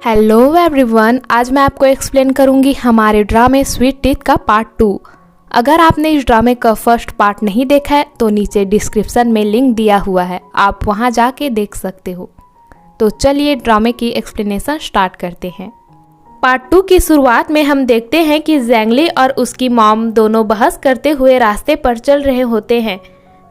Hello everyone, आज मैं आपको एक्सप्लेन करूंगी हमारे ड्रामे स्वीट टीथ का पार्ट 2। अगर आपने इस ड्रामे का फर्स्ट पार्ट नहीं देखा है तो नीचे डिस्क्रिप्शन में लिंक दिया हुआ है, आप वहां जाके देख सकते हो। तो चलिए ड्रामे की एक्सप्लेनेशन स्टार्ट करते हैं। पार्ट 2 की शुरुआत में हम देखते हैं कि ज़ैंगली और उसकी मॉम दोनों बहस करते हुए रास्ते पर चल रहे होते हैं।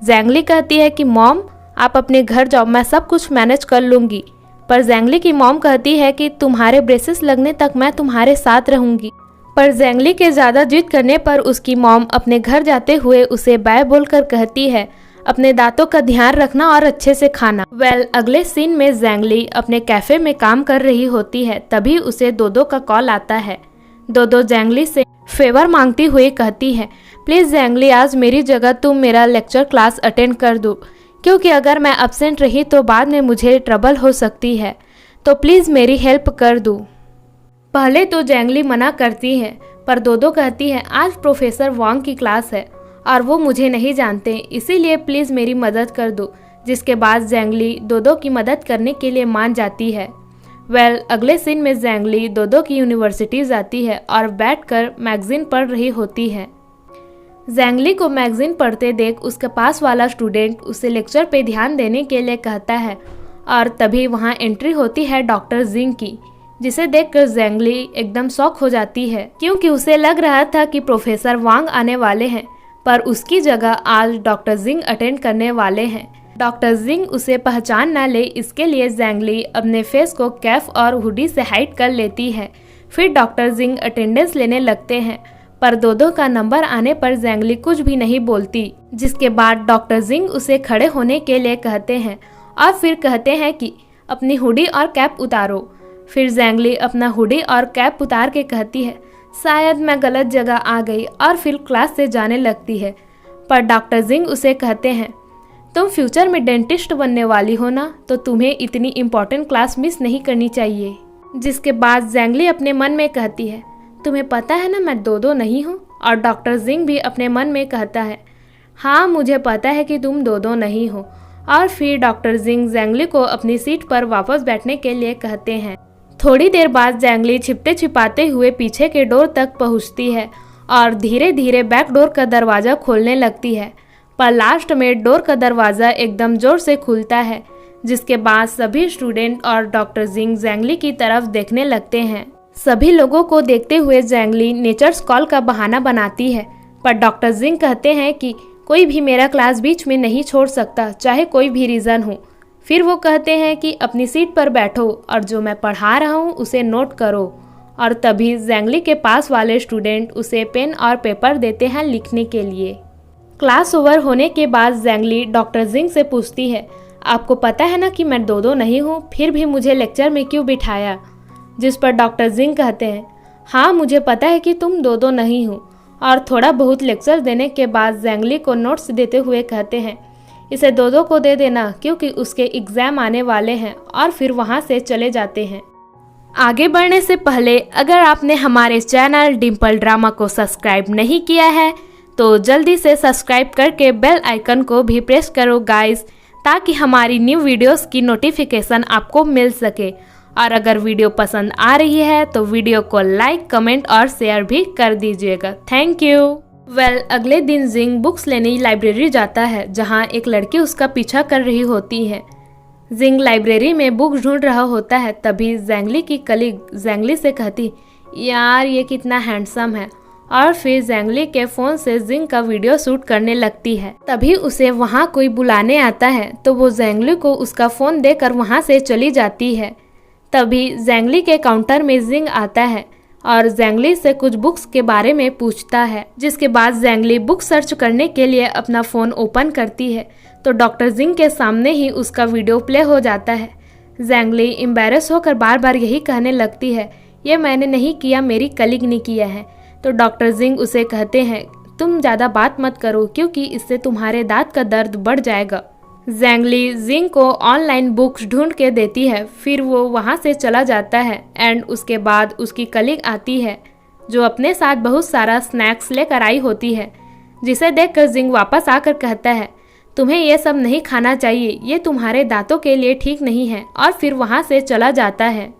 ज़ैंगली कहती है कि मॉम आप अपने घर जाओ, मैं सब कुछ मैनेज कर लूँगी। पर ज़ैंगली की मॉम कहती है कि तुम्हारे ब्रेसेस लगने तक मैं तुम्हारे साथ रहूंगी। पर ज़ैंगली के ज़्यादा जिद करने पर उसकी मॉम अपने घर जाते हुए उसे बाय बोलकर कहती है अपने दांतों का ध्यान रखना और अच्छे से खाना। अगले सीन में ज़ैंगली अपने कैफे में काम कर रही होती है, तभी उसे दोदो का कॉल आता है। दोदो ज़ैंगली से फेवर मांगती हुई कहती है प्लीज़ ज़ैंगली, आज मेरी जगह तुम मेरा लेक्चर क्लास अटेंड कर दो, क्योंकि अगर मैं अब्सेंट रही तो बाद में मुझे ट्रबल हो सकती है, तो प्लीज़ मेरी हेल्प कर दो। पहले तो ज़ैंगली मना करती है, पर दोदो कहती है आज प्रोफेसर वांग की क्लास है और वो मुझे नहीं जानते, इसीलिए प्लीज़ मेरी मदद कर दो। जिसके बाद ज़ैंगली दोदो की मदद करने के लिए मान जाती है। अगले सीन में ज़ैंगली दोदो की यूनिवर्सिटी जाती है और बैठकर मैगजीन पढ़ रही होती है। ज़ैंगली को मैगजीन पढ़ते देख उसके पास वाला स्टूडेंट उसे लेक्चर पे ध्यान देने के लिए कहता है और तभी वहाँ एंट्री होती है डॉक्टर जिंग की, जिसे देखकर ज़ैंगली एकदम शॉक हो जाती है, क्योंकि उसे लग रहा था कि प्रोफेसर वांग आने वाले हैं, पर उसकी जगह आज डॉक्टर जिंग अटेंड करने वाले हैं। डॉक्टर जिंग उसे पहचान ना ले, इसके लिए ज़ैंगली अपने फेस को कैफ और हुडी से हाइड कर लेती है। फिर डॉक्टर जिंग अटेंडेंस लेने लगते हैं, पर दोदो का नंबर आने पर ज़ैंगली कुछ भी नहीं बोलती। जिसके बाद डॉक्टर जिंग उसे खड़े होने के लिए कहते हैं और फिर कहते हैं कि अपनी हुडी और कैप उतारो। फिर ज़ैंगली अपना हुडी और कैप उतार के कहती है शायद मैं गलत जगह आ गई, और फिर क्लास से जाने लगती है। पर डॉक्टर जिंग उसे कहते हैं तुम फ्यूचर में डेंटिस्ट बनने वाली हो ना, तो तुम्हें इतनी इम्पोर्टेंट क्लास मिस नहीं करनी चाहिए। जिसके बाद ज़ैंगली अपने मन में कहती है तुम्हें पता है ना मैं दोदो नहीं हूँ, और डॉक्टर जिंग भी अपने मन में कहता है हाँ मुझे पता है कि तुम दोदो नहीं हो। और फिर डॉक्टर जिंग ज़ैंगली को अपनी सीट पर वापस बैठने के लिए कहते हैं। थोड़ी देर बाद ज़ैंगली छिपते छिपाते हुए पीछे के डोर तक पहुँचती है और धीरे धीरे बैक डोर का दरवाज़ा खोलने लगती है, पर लास्ट में डोर का दरवाज़ा एकदम जोर से खुलता है। जिसके बाद सभी स्टूडेंट और डॉक्टर जिंग ज़ैंगली की तरफ देखने लगते हैं। सभी लोगों को देखते हुए ज़ैंगली नेचर्स कॉल का बहाना बनाती है, पर डॉक्टर जिंग कहते हैं कि कोई भी मेरा क्लास बीच में नहीं छोड़ सकता, चाहे कोई भी रीज़न हो। फिर वो कहते हैं कि अपनी सीट पर बैठो और जो मैं पढ़ा रहा हूँ उसे नोट करो। और तभी ज़ैंगली के पास वाले स्टूडेंट उसे पेन और पेपर देते हैं लिखने के लिए। क्लास ओवर होने के बाद ज़ैंगली डॉक्टर जिंग से पूछती है आपको पता है ना कि मैं दोदो नहीं हूँ, फिर भी मुझे लेक्चर में क्यों बिठाया। जिस पर डॉक्टर जिंग कहते हैं हाँ मुझे पता है कि तुम दोदो नहीं हो। और थोड़ा बहुत लेक्चर देने के बाद ज़ैंगली को नोट्स देते हुए कहते हैं इसे दोदो को दे देना, क्योंकि उसके एग्ज़ाम आने वाले हैं, और फिर वहाँ से चले जाते हैं। आगे बढ़ने से पहले अगर आपने हमारे चैनल डिम्पल ड्रामा को सब्सक्राइब नहीं किया है तो जल्दी से सब्सक्राइब करके बेल आइकन को भी प्रेस करो गाइस, ताकि हमारी न्यू वीडियोस की नोटिफिकेशन आपको मिल सके। और अगर वीडियो पसंद आ रही है तो वीडियो को लाइक, कमेंट और शेयर भी कर दीजिएगा। Thank you. अगले दिन जिंग बुक्स लेने लाइब्रेरी जाता है, जहां एक लड़की उसका पीछा कर रही होती है। जिंग लाइब्रेरी में बुक ढूंढ रहा होता है, तभी ज़ैंगली की कलीग ज़ैंगली से कहती यार ये कितना हैंडसम है, और फिर ज़ैंगली के फ़ोन से जिंग का वीडियो शूट करने लगती है। तभी उसे वहाँ कोई बुलाने आता है, तो वो ज़ैंगली को उसका फ़ोन देकर वहाँ से चली जाती है। तभी ज़ैंगली के काउंटर में जिंग आता है और ज़ैंगली से कुछ बुक्स के बारे में पूछता है। जिसके बाद ज़ैंगली बुक सर्च करने के लिए अपना फ़ोन ओपन करती है, तो डॉक्टर जिंग के सामने ही उसका वीडियो प्ले हो जाता है। ज़ैंगली एम्बैरस होकर बार बार यही कहने लगती है ये मैंने नहीं किया, मेरी कलीग ने किया है। तो डॉक्टर जिंग उसे कहते हैं तुम ज़्यादा बात मत करो, क्योंकि इससे तुम्हारे दांत का दर्द बढ़ जाएगा। ज़ैंगली जिंग को ऑनलाइन बुक्स ढूंढ के देती है, फिर वो वहाँ से चला जाता है। एंड उसके बाद उसकी कलीग आती है जो अपने साथ बहुत सारा स्नैक्स लेकर आई होती है, जिसे देखकर जिंग वापस आकर कहता है तुम्हें ये सब नहीं खाना चाहिए, ये तुम्हारे दांतों के लिए ठीक नहीं है, और फिर वहाँ से चला जाता है।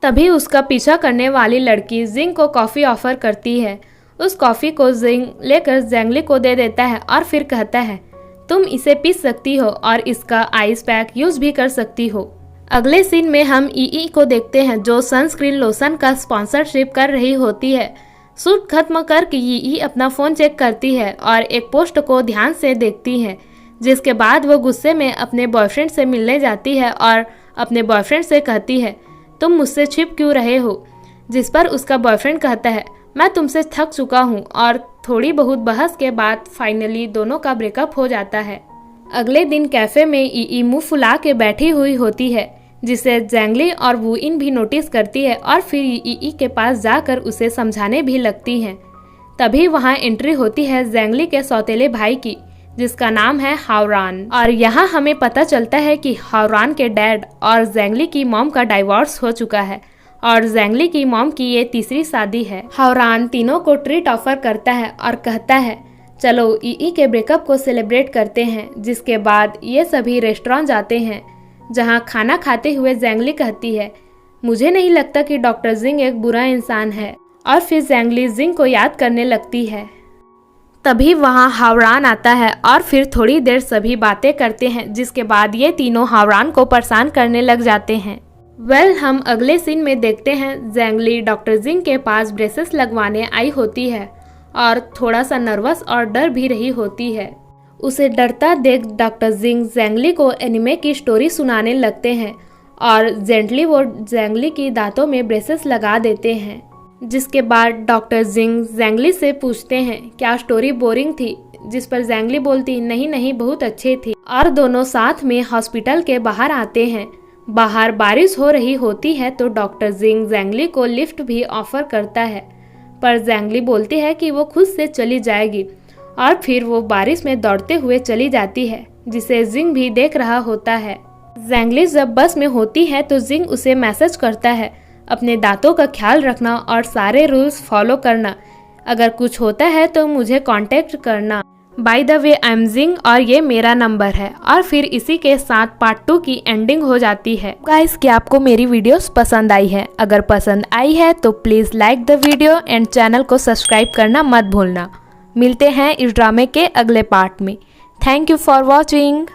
तभी उसका पीछा करने वाली लड़की जिंग को कॉफ़ी ऑफर करती है। उस कॉफ़ी को जिंग लेकर ज़ैंगली को दे देता है और फिर कहता है, तुम इसे पी सकती हो और इसका आइस पैक यूज़ भी कर सकती हो। अगले सीन में हम ई को देखते हैं जो सनस्क्रीन लोशन का स्पॉन्सरशिप कर रही होती है। शूट खत्म करके ई अपना फ़ोन चेक करती है और एक पोस्ट को ध्यान से देखती है, जिसके बाद वो गुस्से में अपने बॉयफ्रेंड से मिलने जाती है और अपने बॉयफ्रेंड से कहती है, तुम मुझसे छिप क्यों रहे हो। जिस पर उसका बॉयफ्रेंड कहता है, मैं तुमसे थक चुका हूँ। और थोड़ी बहुत बहस के बाद फाइनली दोनों का ब्रेकअप हो जाता है। अगले दिन कैफ़े में ई मुँह फुला के बैठी हुई होती है, जिसे ज़ैंगली और वुइन भी नोटिस करती है और फिर ई के पास जाकर उसे समझाने भी लगती हैं। तभी वहाँ एंट्री होती है ज़ैंगली के सौतेले भाई की, जिसका नाम है हावरान। और यहाँ हमें पता चलता है कि हावरान के डैड और ज़ैंगली की मॉम का डाइवोर्स हो चुका है और ज़ैंगली की मॉम की ये तीसरी शादी है। हावरान तीनों को ट्रीट ऑफर करता है और कहता है, चलो ई के ब्रेकअप को सेलिब्रेट करते हैं। जिसके बाद ये सभी रेस्टोरेंट जाते हैं, जहाँ खाना खाते हुए ज़ैंगली कहती है, मुझे नहीं लगता कि डॉक्टर जिंग एक बुरा इंसान है। और फिर ज़ैंगली जिंग को याद करने लगती है। तभी वहाँ हावरान आता है और फिर थोड़ी देर सभी बातें करते हैं, जिसके बाद ये तीनों हावरान को परेशान करने लग जाते हैं। हम अगले सीन में देखते हैं ज़ैंगली डॉक्टर जिंग के पास ब्रेसेस लगवाने आई होती है और थोड़ा सा नर्वस और डर भी रही होती है। उसे डरता देख डॉक्टर जिंग ज़ैंगली को एनिमे की स्टोरी सुनाने लगते हैं और जेंटली वो ज़ैंगली की दांतों में ब्रेसेस लगा देते हैं। जिसके बाद डॉक्टर जिंग ज़ैंगली से पूछते हैं, क्या स्टोरी बोरिंग थी। जिस पर ज़ैंगली बोलती, नहीं नहीं बहुत अच्छी थी। और दोनों साथ में हॉस्पिटल के बाहर आते हैं। बाहर बारिश हो रही होती है तो डॉक्टर जिंग ज़ैंगली को लिफ्ट भी ऑफर करता है, पर ज़ैंगली बोलती है कि वो खुद से चली जाएगी और फिर वो बारिश में दौड़ते हुए चली जाती है, जिसे जिंग भी देख रहा होता है। ज़ैंगली जब बस में होती है तो जिंग उसे मैसेज करता है, अपने दांतों का ख्याल रखना और सारे रूल्स फॉलो करना। अगर कुछ होता है तो मुझे कांटेक्ट करना। By the way I am Jing और ये मेरा नंबर है। और फिर इसी के साथ पार्ट 2 की एंडिंग हो जाती है। गाइस, क्या आपको मेरी वीडियोस पसंद आई है? अगर पसंद आई है तो please like the video and channel को सब्सक्राइब करना मत भूलना। मिलते हैं इस ड्रामे के अगले पार्ट में। Thank you for watching.